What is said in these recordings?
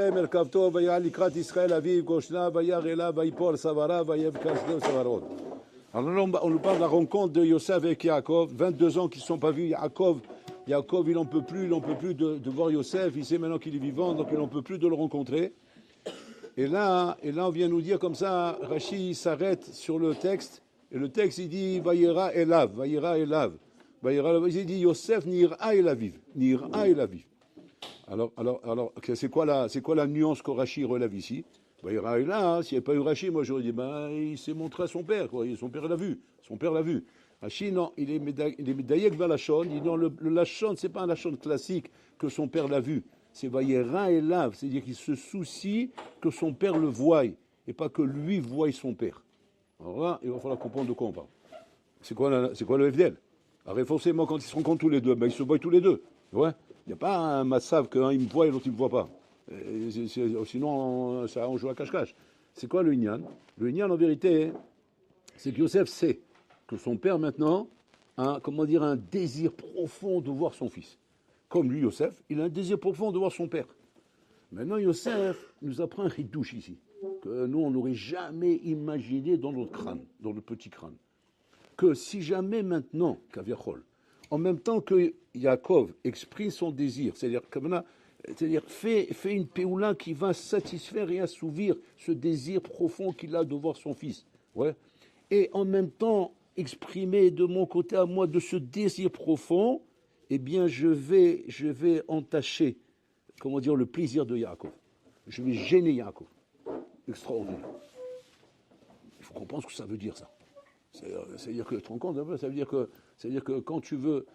מרכבתו ויעל לקראת ישראל אביו גושנה וירא אליו ויפול סברה ויבקע שדהו סברות. Alors là, on nous parle de la rencontre de Yosef avec Yaakov, 22 ans qu'ils ne sont pas vus. Yaakov, il n'en peut plus de voir Yosef, il sait maintenant qu'il est vivant, donc il n'en peut plus de le rencontrer. Et là, on vient nous dire comme ça, Rashi s'arrête sur le texte, et le texte il dit Vayera Elav, Vayera Elav. Vayera Elav, il dit Yosef Nira Elaviv, Nira Elaviv. Alors, c'est quoi la nuance que Rashi relève ici? Vayera Elav, s'il n'y avait pas eu Rashi, moi j'aurais dit, il s'est montré à son père, quoi. Son père l'a vu. Rashi, non, il est médaillé vers Lachon, il dit non, le Lachon, c'est pas un Lachon classique que son père l'a vu. C'est Vayera Elav, c'est-à-dire qu'il se soucie que son père le voie, et pas que lui voie son père. Alors là, il va falloir comprendre de quoi on parle. C'est quoi le FDL? Alors forcément, quand ils se rencontrent tous les deux, ils se voient tous les deux. Ouais. Il n'y a pas un massav qu'un il me voit et l'autre il ne me voit pas. Sinon, on joue à cache-cache. C'est quoi le Inyan? Le Inyan, en vérité, c'est que Yosef sait que son père, maintenant, a un désir profond de voir son fils. Comme lui, Yosef, il a un désir profond de voir son père. Maintenant, Yosef nous apprend un ridouche ici, que nous, on n'aurait jamais imaginé dans notre crâne, dans le petit crâne. Que si jamais maintenant, Kaviachol, en même temps que Yaakov exprime son désir, c'est-à-dire fait une péoula qui va satisfaire et assouvir ce désir profond qu'il a de voir son fils. Ouais. Et en même temps, exprimer de mon côté à moi de ce désir profond, eh bien, je vais entacher, le plaisir de Yaakov. Je vais gêner Yaakov. Extraordinaire. Il faut comprendre ce que ça veut dire, ça. C'est-à-dire que, tu te rends compte un peu, ça veut dire que quand tu veux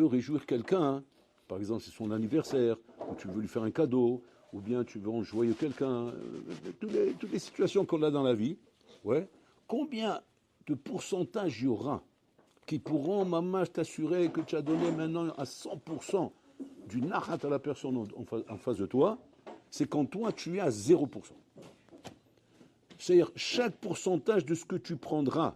réjouir quelqu'un, par exemple c'est son anniversaire, ou tu veux lui faire un cadeau, ou bien tu veux enjoyer quelqu'un, toutes les situations qu'on a dans la vie, ouais, combien de pourcentage il y aura qui pourront, maman, t'assurer que tu as donné maintenant à 100% du nahat à la personne en face de toi, c'est quand toi tu es à 0%. C'est-à-dire chaque pourcentage de ce que tu prendras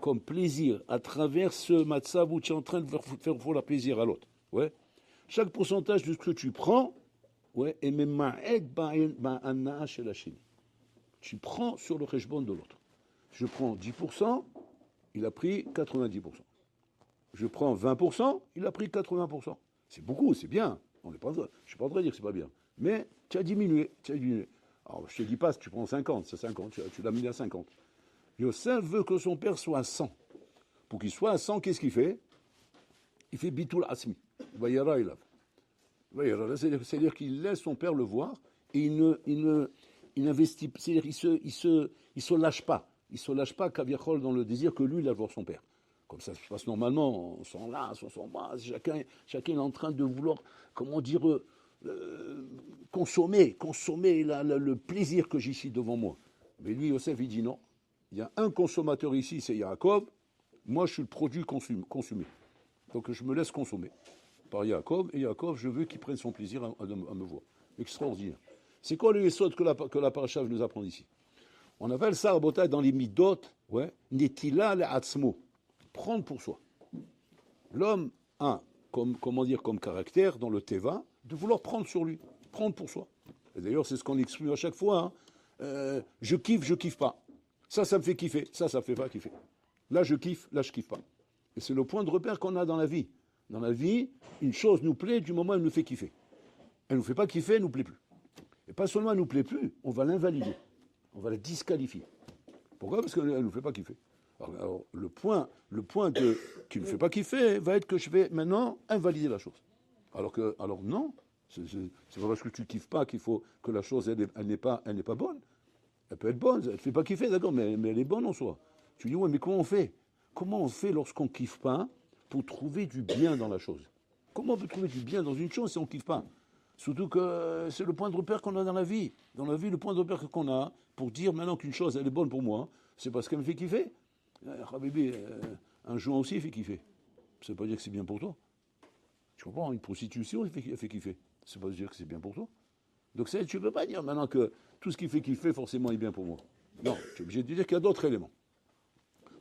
comme plaisir à travers ce matzav où tu es en train de faire la plaisir à l'autre. Ouais. Chaque pourcentage de ce que tu prends, ouais, et même tu prends sur le rejbon de l'autre. Je prends 10%, il a pris 90%. Je prends 20%, il a pris 80%. C'est beaucoup, c'est bien. Je ne suis pas en train de dire que c'est pas bien. Mais tu as diminué. Alors je ne te dis pas si tu prends 50, c'est 50, tu l'as mis à 50. Yosef veut que son père soit à 100. Pour qu'il soit à 100, qu'est-ce qu'il fait? Il fait bitul asmi. Vayera elav. C'est-à-dire qu'il laisse son père le voir et il n'investit, c'est-à-dire il se lâche pas. Il se lâche pas kaviachol dans le désir que lui il a de voir son père. Comme ça se passe normalement, on s'enlace, on s'embrasse, chacun est en train de vouloir, consommer le plaisir que j'ai ici devant moi. Mais lui, Yosef, il dit non. Il y a un consommateur ici, c'est Yaakov. Moi, je suis le produit consumé. Donc, je me laisse consommer par Yaakov. Et Yaakov, je veux qu'il prenne son plaisir à me voir. Extraordinaire. C'est quoi le yesod que la paracha nous apprend ici? On appelle ça, Rabotai, dans les midot, ouais, netila le'atzmo. Prendre pour soi. L'homme a, comme caractère dans le teva, de vouloir prendre sur lui. Prendre pour soi. Et d'ailleurs, c'est ce qu'on exprime à chaque fois. Hein. Je kiffe pas. Ça me fait kiffer. Ça me fait pas kiffer. Là, je kiffe pas. Et c'est le point de repère qu'on a dans la vie. Dans la vie, une chose nous plaît du moment où elle nous fait kiffer. Elle nous fait pas kiffer, elle nous plaît plus. Et pas seulement elle nous plaît plus, on va l'invalider. On va la disqualifier. Pourquoi? Parce qu'elle ne nous fait pas kiffer. Alors le point qui ne me fait pas kiffer va être que je vais maintenant invalider la chose. Alors non, c'est pas parce que tu ne kiffes pas qu'il faut que la chose elle n'est pas bonne. Elle peut être bonne, elle ne te fait pas kiffer, d'accord, mais elle est bonne en soi. Tu dis, ouais, mais comment on fait? Comment on fait lorsqu'on ne kiffe pas pour trouver du bien dans la chose? Comment on peut trouver du bien dans une chose si on ne kiffe pas? Surtout que c'est le point de repère qu'on a dans la vie. Dans la vie, le point de repère qu'on a pour dire maintenant qu'une chose, elle est bonne pour moi, c'est parce qu'elle me fait kiffer. Habibi, un joint aussi, il fait kiffer. Ça ne veut pas dire que c'est bien pour toi. Tu comprends? Une prostitution, elle fait kiffer. Ça ne veut pas dire que c'est bien pour toi. Donc tu ne peux pas dire maintenant que tout ce qui fait kiffer, forcément, est bien pour moi. Non, tu es obligé de dire qu'il y a d'autres éléments.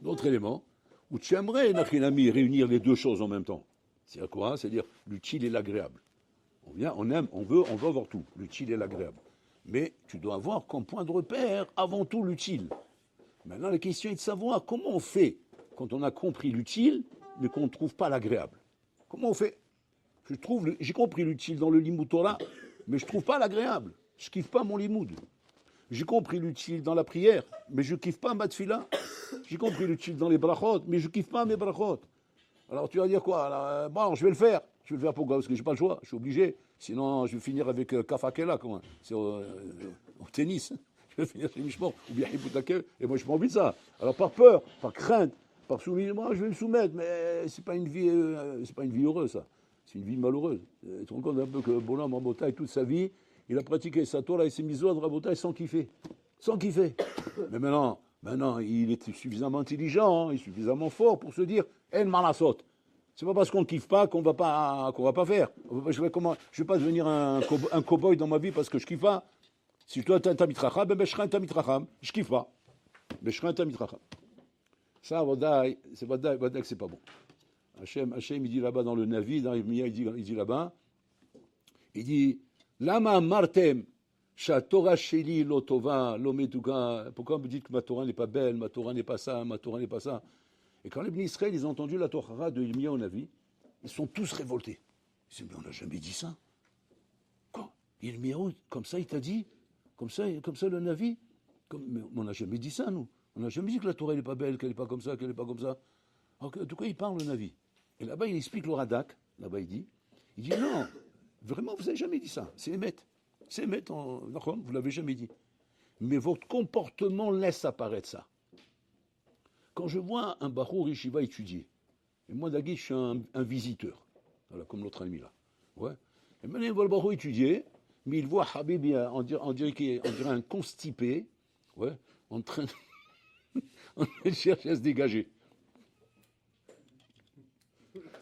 D'autres éléments où tu aimerais, Nachinami, réunir les deux choses en même temps. C'est à quoi? C'est-à-dire l'utile et l'agréable. On veut avoir tout, l'utile et l'agréable. Mais tu dois avoir comme point de repère avant tout l'utile. Maintenant, la question est de savoir comment on fait quand on a compris l'utile, mais qu'on ne trouve pas l'agréable. Comment on fait? J'ai compris l'utile dans le Limoud Torah, mais je ne trouve pas l'agréable. Je ne kiffe pas mon Limoud. J'ai compris l'utile dans la prière, mais je ne kiffe pas ma tfila. J'ai compris l'utile dans les brachot, mais je ne kiffe pas mes brachot. Alors tu vas dire quoi? Alors, bon, je vais le faire. Je vais le faire pourquoi? Parce que je n'ai pas le choix, je suis obligé. Sinon, je vais finir avec Kafakela, c'est au tennis. Je vais finir chez Mishmor, ou bien Hipoutakel, et moi je n'ai pas envie de ça. Alors par peur, par crainte, par soumission, moi je vais me soumettre, mais c'est pas une vie heureuse ça. C'est une vie malheureuse. Tu te rends compte un peu que Bonhomme en Botaï, toute sa vie, il a pratiqué sa Torah et ses mitzvot de Rabotaï sans kiffer. Sans kiffer. Mais maintenant, il est suffisamment intelligent, il est suffisamment fort pour se dire, El Malasot. C'est pas parce qu'on ne kiffe pas qu'on va pas faire. Je vais pas devenir un cow-boy dans ma vie parce que je kiffe pas. Si toi t'es un Tamid Chacham, ben je serai un Tamid Chacham. Je kiffe pas. Mais je serai un Tamid Chacham. Ça, Vadaï, que c'est pas bon. Hachem, il dit là-bas dans le Navi, dans Irmia, il dit là-bas, il dit, Lama martem, Sha Torah sheli lo tova, lo metuga. Pourquoi vous me dites que ma Torah n'est pas belle, ma Torah n'est pas ça, ma Torah n'est pas ça? Et quand les Bnei Israël, ils ont entendu la Torah de Irmia au Navi, ils sont tous révoltés. Ils disent, mais on n'a jamais dit ça. Quoi? Irmia, comme ça, il t'a dit? Comme ça le Navi? Mais on n'a jamais dit ça, nous. On n'a jamais dit que la Torah n'est pas belle, qu'elle n'est pas comme ça, qu'elle n'est pas comme ça. Alors, de quoi il parle, le Navi? Et là-bas, il explique le Radak. Là-bas, il dit non, vraiment, vous n'avez jamais dit ça. C'est émet. C'est émet, vous ne l'avez jamais dit. Mais votre comportement laisse apparaître ça. Quand je vois un Bachour Yeshiva étudier, et moi, Dagui, je suis un visiteur, voilà, comme l'autre ami là. Ouais. Et maintenant, il voit le Bachour étudier, mais il voit Habibi, on dirait un constipé, ouais, en train de chercher à se dégager.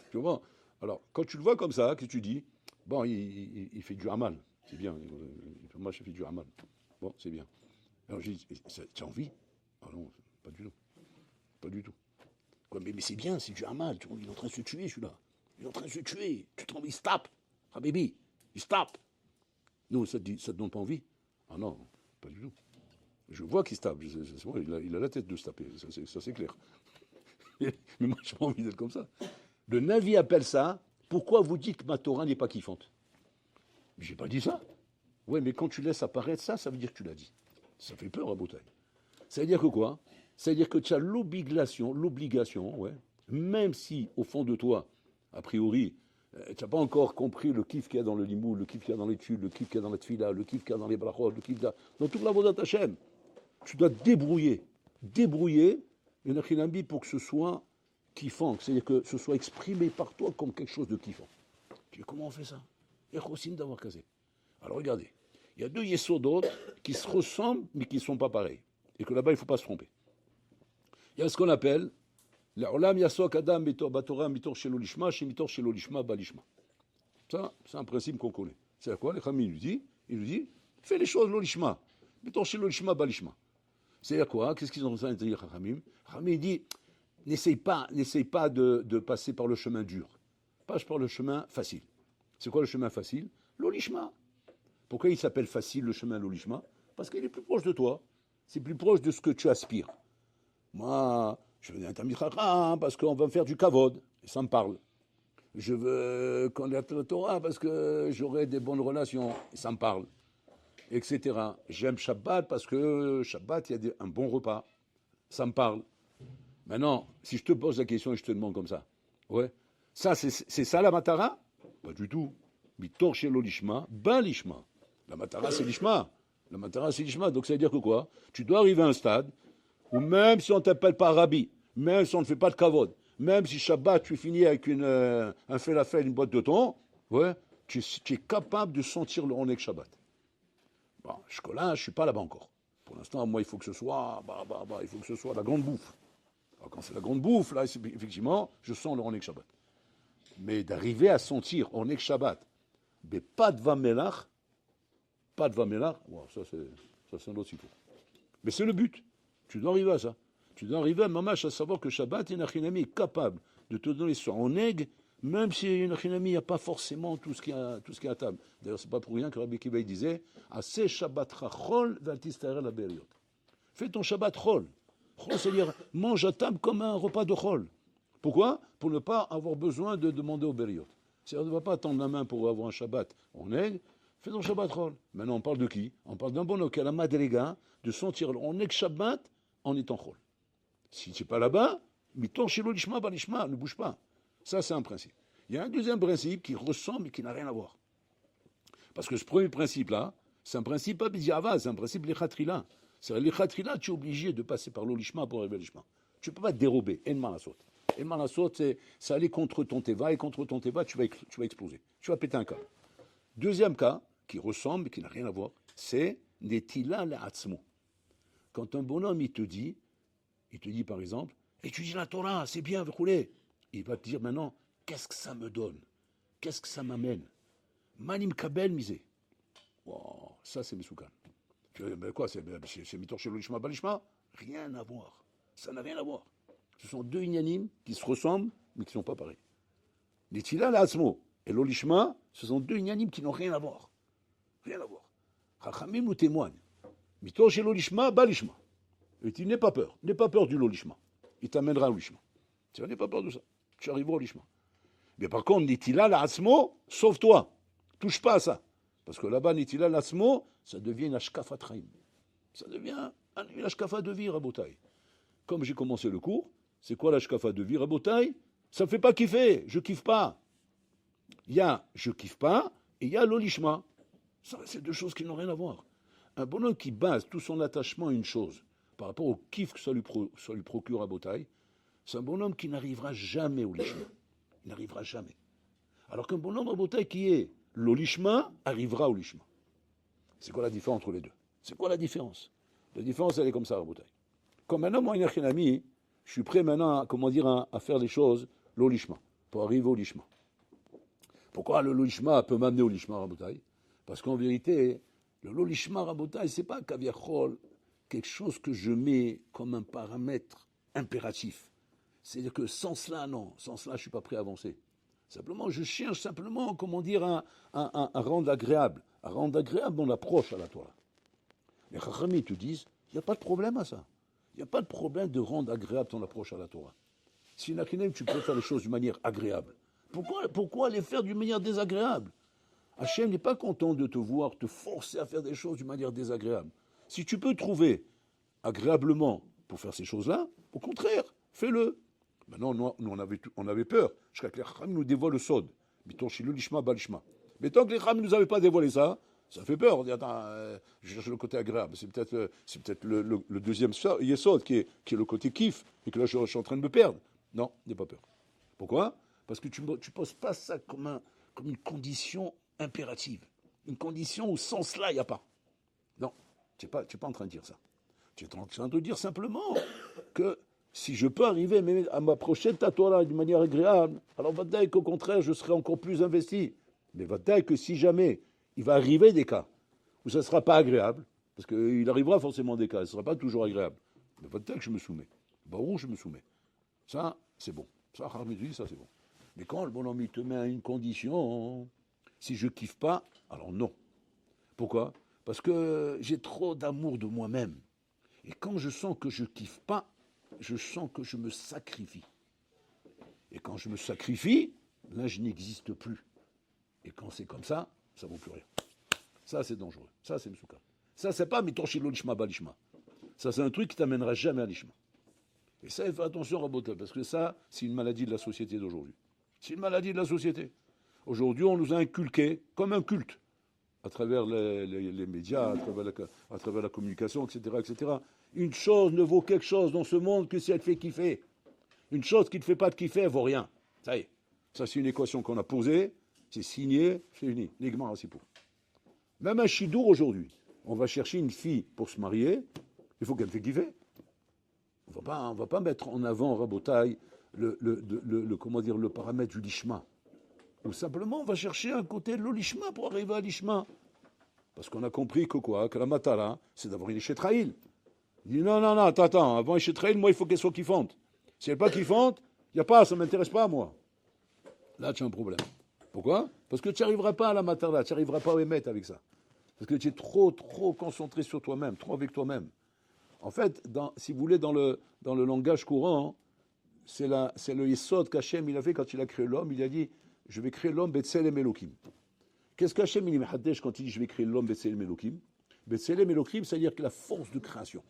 Tu vois? Alors, quand tu le vois comme ça, que tu dis, bon, il fait du hamal, c'est bien, moi je fais du hamal, bon, c'est bien. Alors j'ai dit, tu as envie? Ah non, pas du tout, pas du tout. Quoi, mais c'est bien, c'est du hamal, il est en train de se tuer celui-là, il est en train de se tuer, tu te rends, il se tape, ah baby, il se tape. Non, ça te donne pas envie? Ah non, pas du tout. Je vois qu'il se tape, il a la tête de se taper, ça c'est clair. Mais moi, je n'ai pas envie d'être comme ça. Le Navi appelle ça, pourquoi vous dites que ma Torah n'est pas kiffante? J'ai pas dit ça. Ouais, mais quand tu laisses apparaître ça, ça veut dire que tu l'as dit. Ça fait peur à Botaï. Ça veut dire que quoi? Ça veut dire que tu as l'obligation, ouais, même si au fond de toi, a priori, tu n'as pas encore compris le kiff qu'il y a dans le limou, le kiff qu'il y a dans l'étude, le kiff qu'il y a dans la tfila, le kiff qu'il y a dans les brachot, le kiff dans toute la voie d'Hachem. Tu dois te débrouiller, une achinambi pour que ce soit kiffant, c'est-à-dire que ce soit exprimé par toi comme quelque chose de kiffant. Comment on fait ça? Echosim d'avoir casé. Alors regardez, il y a deux yesodot qui se ressemblent mais qui ne sont pas pareils. Et que là-bas, il ne faut pas se tromper. Il y a ce qu'on appelle l'olam yasok adam batorah mitor shelo lishma, shemitor shelo lishma balishma. Ça, c'est un principe qu'on connaît. C'est quoi? Les Chami, il nous dit, fais les choses l'olishma, mitor shelo lishma balishma. C'est-à-dire quoi? Qu'est-ce qu'ils ont besoin de dire, Khamim? Khamim dit, n'essaye pas de passer par le chemin dur. Passe par le chemin facile. C'est quoi le chemin facile? L'olishma. Pourquoi il s'appelle facile le chemin l'olishma? Parce qu'il est plus proche de toi. C'est plus proche de ce que tu aspires. Moi, je veux un Tamid Chacham parce qu'on va me faire du kavod. Et ça me parle. Je veux connaître la Torah parce que j'aurai des bonnes relations. Et ça me parle. Etc. J'aime Shabbat parce que Shabbat, il y a un bon repas. Ça me parle. Maintenant, si je te pose la question et je te demande comme ça, ouais, ça, c'est ça la matara? Pas du tout. Mitor shelo lishma, ben lishma. La matara, c'est lishma. La matara, c'est lishma. Donc, ça veut dire que quoi? Tu dois arriver à un stade où même si on ne t'appelle pas rabbi, même si on ne fait pas de kavod, même si Shabbat, tu finis avec un falafel, une boîte de thon, ouais, tu es capable de sentir le onek Shabbat. Bon, je ne suis pas là-bas encore. Pour l'instant, moi, il faut que ce soit, il faut que ce soit la grande bouffe. Alors, quand c'est la grande bouffe, là, effectivement, je sens le onek Shabbat. Mais d'arriver à sentir onek Shabbat, mais pas de vamelach, wow, ça c'est un autre sipo. Mais c'est le but. Tu dois arriver à ça. Tu dois arriver à mamash à savoir que Shabbat et Nachinami est capable de te donner son oneg Même si une chinami, il n'y a pas forcément tout ce qui est à table. D'ailleurs, c'est pas pour rien que Rabbi Kiva disait Assez Shabbat chol v'altistarel la beriot. Fais ton Shabbat chol. Chol, c'est-à-dire mange à table comme un repas de chol. Pourquoi? Pour ne pas avoir besoin de demander au beriot. C'est-à-dire, on ne va pas tendre la main pour avoir un Shabbat. On est, fais ton Shabbat chol. Maintenant, on parle de qui? On parle d'un bonhomme qui a la madriga de sentir. On est que Shabbat en étant chol. Si tu n'es pas là-bas, miton shilo lishma balishma, ne bouge pas. Ça, c'est un principe. Il y a un deuxième principe qui ressemble et qui n'a rien à voir. Parce que ce premier principe-là, c'est un principe pas bidiava, c'est un principe lechatrila. C'est-à-dire, lechatrila, tu es obligé de passer par l'olishma pour arriver à l'ishma. Tu ne peux pas te dérober. En malasot. En malasot, c'est aller contre ton teva, et contre ton teva, tu vas exploser. Tu vas péter un câble. Deuxième cas, qui ressemble et qui n'a rien à voir, c'est netila le'atzmo. Quand un bonhomme, il te dit par exemple, étudie la Torah, c'est bien, rouler. Il va te dire maintenant, qu'est-ce que ça me donne? Qu'est-ce que ça m'amène? Manim kabel misé. Wow, ça c'est Mesoukan. Ben quoi, c'est mitor chez l'olishma balishma? Rien à voir. Ça n'a rien à voir. Ce sont deux inyanim qui se ressemblent, mais qui ne sont pas pareils. Netila l'asmo et l'olishma, ce sont deux inyanim qui n'ont rien à voir. Rien à voir. Chachamim nous témoignent. Mitor chez l'olishma balishma. Et tu n'aie pas peur. N'aie pas peur du lolishma. Il t'amènera au lishma. Tu n'aie pas peur de ça. Tu arriveras au lishma. Mais par contre, Nitila l'asmo, sauve-toi. Touche pas à ça. Parce que là-bas, Nitila l'asmo, ça devient une ashkafa traim. Ça devient une ashkafa de vie, Rabotai. Comme j'ai commencé le cours, c'est quoi l'ashkafa de vie, Rabotai? Ça ne fait pas kiffer. Je kiffe pas. Il y a je kiffe pas et il y a l'olishma. Ça, c'est deux choses qui n'ont rien à voir. Un bonhomme qui base tout son attachement à une chose, par rapport au kiff que ça lui procure à Botaï, c'est un bonhomme qui n'arrivera jamais au lishma. Il n'arrivera jamais. Alors qu'un bonhomme à Botaï qui est l'olishma arrivera au lishma. C'est quoi la différence entre les deux? C'est quoi la différence? La différence, elle est comme ça à Botaï. Comme maintenant, moi, un ami, je suis prêt maintenant à faire les choses l'olishma, pour arriver au lishma. Pourquoi le lolishma peut m'amener au lishma à Botaï? Parce qu'en vérité, le lolishma à Botaï, c'est pas kaviachol, quelque chose que je mets comme un paramètre impératif. C'est-à-dire que sans cela, non. Sans cela, je ne suis pas prêt à avancer. Simplement, je cherche simplement, un rendre agréable. Un rendre agréable mon approche à la Torah. Les Chachamim te disent, il n'y a pas de problème à ça. Il n'y a pas de problème de rendre agréable ton approche à la Torah. Si tu peux faire les choses d'une manière agréable, pourquoi les faire d'une manière désagréable? Hachem n'est pas content de te voir te forcer à faire des choses d'une manière désagréable. Si tu peux trouver agréablement pour faire ces choses-là, au contraire, fais-le. Maintenant, nous on avait peur. Jusqu'à que les Chachamim nous dévoilent le sod. Mais tant que les Chachamim ne nous avaient pas dévoilé ça, ça fait peur. On dit, attends, je cherche le côté agréable. C'est peut-être le deuxième yesod qui est le côté kiff, et que là, je suis en train de me perdre. Non, n'aie pas peur. Pourquoi? Parce que tu ne poses pas ça comme une condition impérative. Une condition où sans cela, il n'y a pas. Non, tu n'es pas en train de dire ça. Tu es en train de dire simplement que si je peux arriver à m'approcher de ta Torah d'une manière agréable, alors vadaï qu'au contraire, je serai encore plus investi. Mais vadaï que si jamais il va arriver des cas où ça ne sera pas agréable, parce qu'il arrivera forcément des cas, ce ne sera pas toujours agréable, mais vadaï que je me soumets. Baruch, je me soumets. Ça, c'est bon. Ça, Harmidi, ça, c'est bon. Mais quand le bonhomme, il te met à une condition, si je ne kiffe pas, alors non. Pourquoi? Parce que j'ai trop d'amour de moi-même. Et quand je sens que je ne kiffe pas, je sens que je me sacrifie. Et quand je me sacrifie, là, je n'existe plus. Et quand c'est comme ça ne vaut plus rien. Ça, c'est dangereux. Ça, c'est Mesouka. Ça, c'est pas Mitoshilo Lishma Balishma. Ça, c'est un truc qui ne t'amènera jamais à l'Ishma. Et ça, il faut attention, Rabotel, parce que ça, c'est une maladie de la société d'aujourd'hui. C'est une maladie de la société. Aujourd'hui, on nous a inculqué comme un culte, à travers les médias, à travers la communication, etc. Une chose ne vaut quelque chose dans ce monde que si elle fait kiffer. Une chose qui ne fait pas de kiffer, elle ne vaut rien. Ça y est. Ça, c'est une équation qu'on a posée, c'est signé, c'est fini. Nigmar Asipour. Même un chidour aujourd'hui, on va chercher une fille pour se marier, il faut qu'elle fait kiffer. On va pas mettre en avant, Rabotaï, le paramètre du lishma. Ou simplement, on va chercher un côté de l'olishma pour arriver à l'ishma. Parce qu'on a compris que la matara, c'est d'avoir une échetraïl. Il dit non, attends, avant échetraïl, moi, il faut qu'elle soit kiffante. Si elle n'est pas kiffante, il n'y a pas, ça ne m'intéresse pas, moi. Là, tu as un problème. Pourquoi? Parce que tu n'arriveras pas à la matarda, tu n'arriveras pas au émettre avec ça. Parce que tu es trop concentré sur toi-même, trop avec toi-même. En fait, si vous voulez, dans le langage courant, c'est le yesod qu'Hachem il a fait quand il a créé l'homme. Il a dit, je vais créer l'homme Betselem Elokim. Qu'est-ce qu'Hachem il m'hadesh quand il dit, je vais créer l'homme Betselem Elokim? Betselem Elokim, c'est-à-dire que la force de création.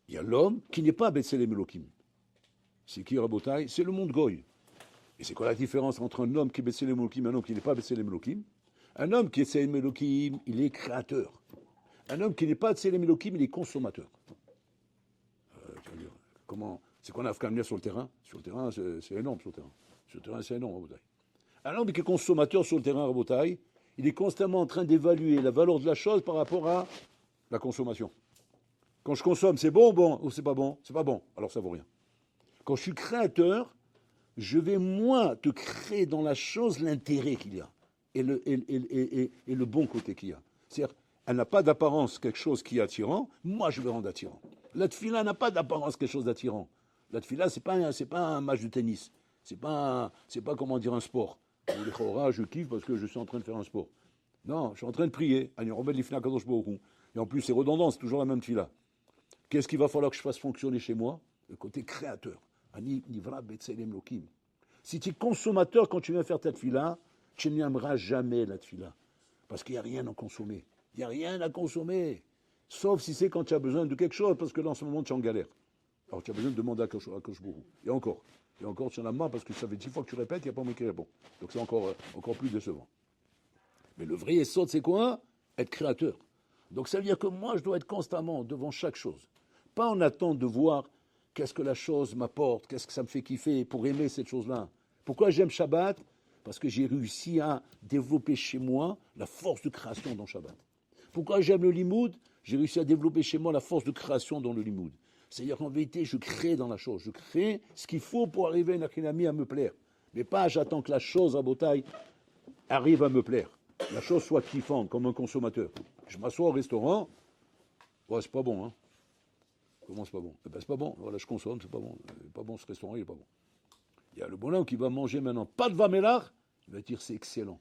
Il y a l'homme qui n'est pas Betselem Elokim. C'est qui, Rabotai? C'est le monde goy. Et c'est quoi la différence entre un homme qui est Betselem Elokim et un homme qui n'est pas Betselem Elokim? Un homme qui est Betselem Elokim, il est créateur. Un homme qui n'est pas Betselem Elokim, il est consommateur. Comment? C'est qu'on a à sur le terrain. Sur le terrain, c'est énorme, sur le terrain. Sur le terrain, c'est énorme, Rabotai. Un homme qui est consommateur sur le terrain, Rabotai, il est constamment en train d'évaluer la valeur de la chose par rapport à la consommation. Quand je consomme, c'est bon, ou c'est pas bon? C'est pas bon, alors ça vaut rien. Quand je suis créateur, je vais, moi, te créer dans la chose l'intérêt qu'il y a et le bon côté qu'il y a. C'est-à-dire, elle n'a pas d'apparence quelque chose qui est attirant, moi je vais rendre attirant. La tefila n'a pas d'apparence quelque chose d'attirant. La tefila, c'est pas un match de tennis. C'est pas comment dire un sport. Je kiffe parce que je suis en train de faire un sport. Non, je suis en train de prier. Et en plus, c'est redondant, c'est toujours la même tefila. Qu'est-ce qu'il va falloir que je fasse fonctionner chez moi? Le côté créateur. Si tu es consommateur quand tu viens faire ta tefila, tu n'aimeras jamais la tefila. Parce qu'il n'y a rien à consommer. Il n'y a rien à consommer. Sauf si c'est quand tu as besoin de quelque chose, parce que là, en ce moment, tu es en galère. Alors, tu as besoin de demander à Koshbourou. Et encore, tu en as marre, parce que ça fait 10 fois que tu répètes, il n'y a pas moi qui répond. Donc, c'est encore plus décevant. Mais le vrai essor, c'est quoi? Être créateur. Donc, ça veut dire que moi, je dois être constamment devant chaque chose. Pas en attente de voir qu'est-ce que la chose m'apporte, qu'est-ce que ça me fait kiffer pour aimer cette chose-là. Pourquoi j'aime Shabbat? Parce que j'ai réussi à développer chez moi la force de création dans Shabbat. Pourquoi j'aime le limoud? J'ai réussi à développer chez moi la force de création dans le limoud. C'est-à-dire qu'en vérité, je crée dans la chose. Je crée ce qu'il faut pour arriver à une achinami à me plaire. Mais pas j'attends que la chose à Botaï arrive à me plaire. La chose soit kiffante, comme un consommateur. Je m'assois au restaurant, ouais, c'est pas bon, hein. Comment c'est pas bon? Eh ben, c'est pas bon. Voilà, je consomme, c'est pas bon. C'est pas bon ce restaurant, il est pas bon. Il y a le bonhomme qui va manger maintenant pas de vamelar, il va dire c'est excellent.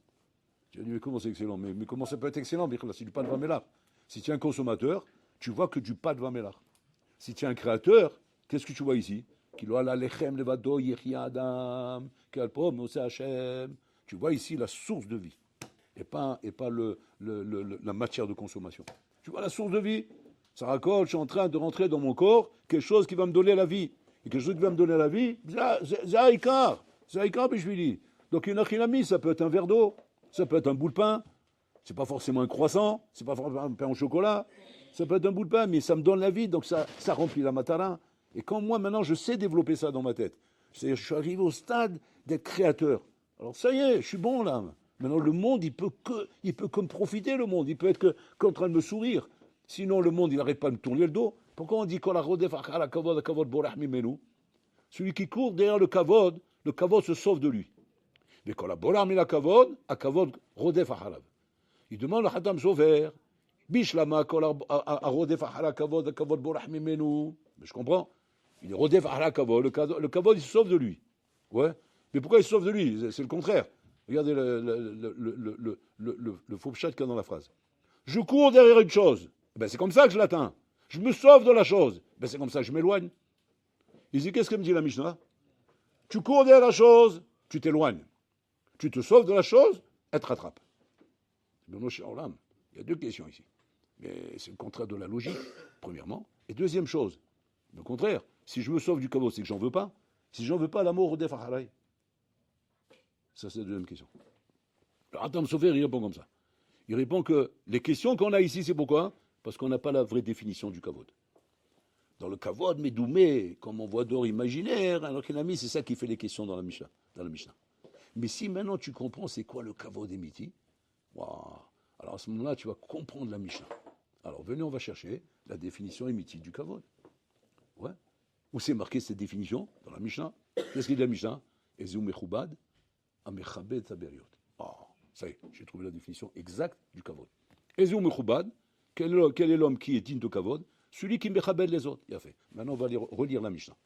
Tu vas dire mais comment c'est excellent? Mais comment ça peut être excellent? C'est du pas de vamelar. Si tu es un consommateur, tu vois que du pas de vamelar. Si tu es un créateur, qu'est-ce que tu vois ici? Tu vois ici la source de vie et pas la matière de consommation. Tu vois la source de vie? Ça raccorde, je suis en train de rentrer dans mon corps quelque chose qui va me donner la vie. Et quelque chose qui va me donner la vie, c'est Aïkar. C'est Aïkar, puis je lui dis. Donc une achinami, ça peut être un verre d'eau, ça peut être un bout de pain, c'est pas forcément un croissant, c'est pas forcément un pain au chocolat, ça peut être un bout de pain, mais ça me donne la vie, donc ça remplit la matara. Et quand moi, maintenant, je sais développer ça dans ma tête, c'est-à-dire je suis arrivé au stade d'être créateur. Alors ça y est, je suis bon là. Maintenant, le monde, il peut que me profiter, le monde. Il peut être qu'en train de me sourire. Sinon, le monde, il n'arrête pas de me tourner le dos. Pourquoi on dit celui qui court derrière le kavod se sauve de lui. Mais quand la bolar la kavod, a kavod rodef achalav. Il demande à Hatam Sofer, bishlama kol a rodef achalav kavod, a kavod borah mimenu. Mais je comprends. Il est rodef achalav kavod, le kavod il se sauve de lui. Ouais. Mais pourquoi il se sauve de lui? C'est le contraire. Regardez le faux chat qu'il y a dans la phrase. Je cours derrière une chose. Ben, c'est comme ça que je l'atteins. Je me sauve de la chose. Ben, c'est comme ça que je m'éloigne. Il dit, qu'est-ce que me dit la Mishnah? Tu cours derrière la chose, tu t'éloignes. Tu te sauves de la chose, elle te rattrape. Il y a deux questions ici. Mais c'est le contraire de la logique, premièrement. Et deuxième chose, le contraire, si je me sauve du kavod, c'est que j'en veux pas. Si j'en veux pas, l'amour rodef achalai. Ça, c'est la deuxième question. Le Hatam Sofer, il répond comme ça. Il répond que les questions qu'on a ici, c'est pourquoi? Parce qu'on n'a pas la vraie définition du kavod. Dans le kavod, Medoumé, comme on voit d'or imaginaire, alors qu'il a mis, c'est ça qui fait les questions dans la Mishnah. Mais si maintenant tu comprends c'est quoi le kavod émiti, wow, alors à ce moment-là, tu vas comprendre la Mishnah. Alors venez, on va chercher la définition émiti du kavod. Ouais. Où c'est marqué cette définition? Dans la Mishnah. Qu'est-ce qu'il dit la Mishnah? Ezou mechubad, amechabed taberiot. Oh, ça y est, j'ai trouvé la définition exacte du kavod. Ezou mechubad, quel est l'homme qui est digne de kavod? Celui qui mechabed les autres. Il a fait. Maintenant, on va relire la Mishnah.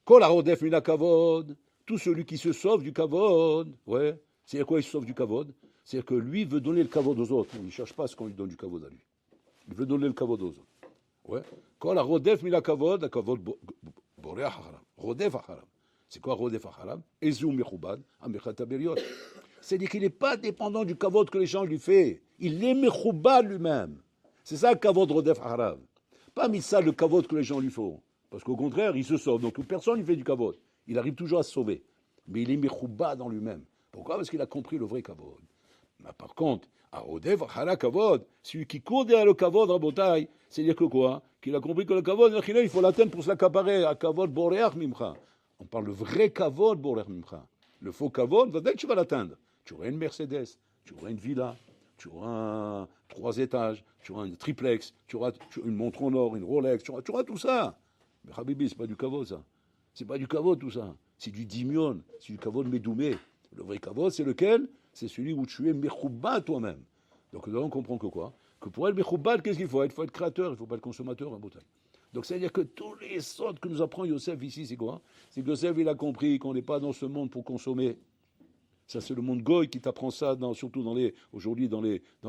Kol harodef mina kavod, tout celui qui se sauve du kavod, ouais, c'est-à-dire quoi il se sauve du kavod? C'est-à-dire que lui veut donner le kavod aux autres. Il ne cherche pas à ce qu'on lui donne du kavod à lui. Il veut donner le kavod aux autres. Ouais. Quand la rodef mi la kavod boreach haram. Rodef haram. C'est quoi rodef haram? Ezu mechubad amechat aberiot. C'est-à-dire qu'il n'est pas dépendant du kavod que les gens lui font. Il est mechubad lui-même. C'est ça le kavod rodef haram. Pas mis ça le kavod que les gens lui font. Parce qu'au contraire, il se sauve. Donc personne ne lui fait du kavod. Il arrive toujours à se sauver. Mais il est mechubad dans lui-même. Pourquoi? Parce qu'il a compris le vrai kavod. Mais par contre, à Rodef, Hara Kavod, celui qui court derrière le Kavod, Rabotai, c'est-à-dire que quoi? Qu'il a compris que le Kavod, il faut l'atteindre pour se l'accaparer. À Kavod Boreach Mimcha. On parle le vrai Kavod Boreach Mimcha. Le faux Kavod, dès que tu vas l'atteindre, tu auras une Mercedes, tu auras une villa, tu auras 3 étages, tu auras un triplex, tu auras une montre en or, une Rolex, tu auras tout ça. Mais Habibi, c'est pas du Kavod, ça. C'est pas du Kavod, tout ça. C'est du dimion, c'est du Kavod Medoumé. Le vrai Kavod, c'est lequel? C'est celui où tu es mechouba toi-même. Donc là, on comprend que quoi? Que pour être mechouba, qu'est-ce qu'il faut? Il faut être créateur, il ne faut pas être consommateur en bouteille. Donc c'est-à-dire que tous les sortes que nous apprend Yosef ici, c'est quoi? C'est que Yosef, il a compris qu'on n'est pas dans ce monde pour consommer. Ça, c'est le monde goy qui t'apprend ça, surtout aujourd'hui dans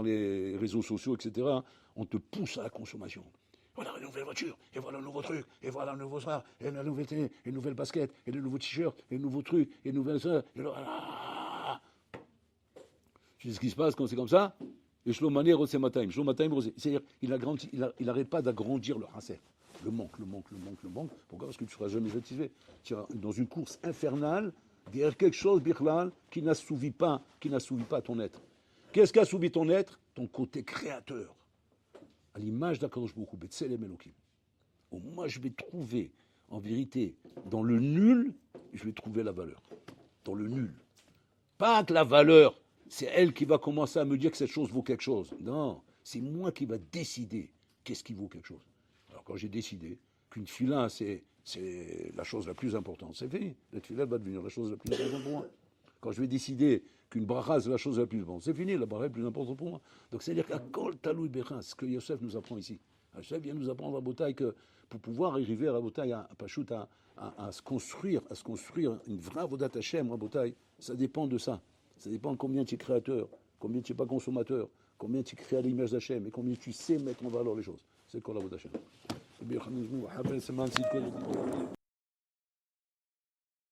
les réseaux sociaux, etc. On te pousse à la consommation. Voilà une nouvelle voiture, et voilà un nouveau truc, et voilà un nouveau soir, et la nouvelle télé, et une nouvelle basket, et le nouveau t-shirt, et le nouveau truc, et une nouvelle ça, et le... Tu sais ce qui se passe quand c'est comme ça? Et Shlomani Rosemataim. C'est-à-dire, il n'arrête pas d'agrandir le hasser. Le manque. Pourquoi? Parce que tu ne seras jamais satisfait. Tu es dans une course infernale, derrière quelque chose, Birlal, qui n'assouvit pas ton être. Qu'est-ce qui assouvit ton être? Ton côté créateur. À l'image d'Akadosh Baruch Hu, Betselem Elokim. Moi, je vais trouver, en vérité, dans le nul, je vais trouver la valeur. Dans le nul. Pas que la valeur, c'est elle qui va commencer à me dire que cette chose vaut quelque chose. Non, c'est moi qui va décider qu'est-ce qui vaut quelque chose. Alors quand j'ai décidé qu'une fila, c'est la chose la plus importante, c'est fini. La fila va devenir la chose la plus importante pour moi. Quand je vais décider qu'une bracha, c'est la chose la plus importante, c'est fini, la bracha est plus importante pour moi. Donc c'est-à-dire qu'à Kol Taloui Bechin, ce que Yosef nous apprend ici. Yosef vient nous apprendre à Botaï que pour pouvoir arriver à Botaï, à se construire une vraie Avodat Hashem, à Botaï, ça dépend de ça. Ça dépend de combien tu es créateur, combien tu n'es pas consommateur, combien tu crées à l'image d'Hachem et combien tu sais mettre en valeur les choses. C'est quoi la Avodat Hashem.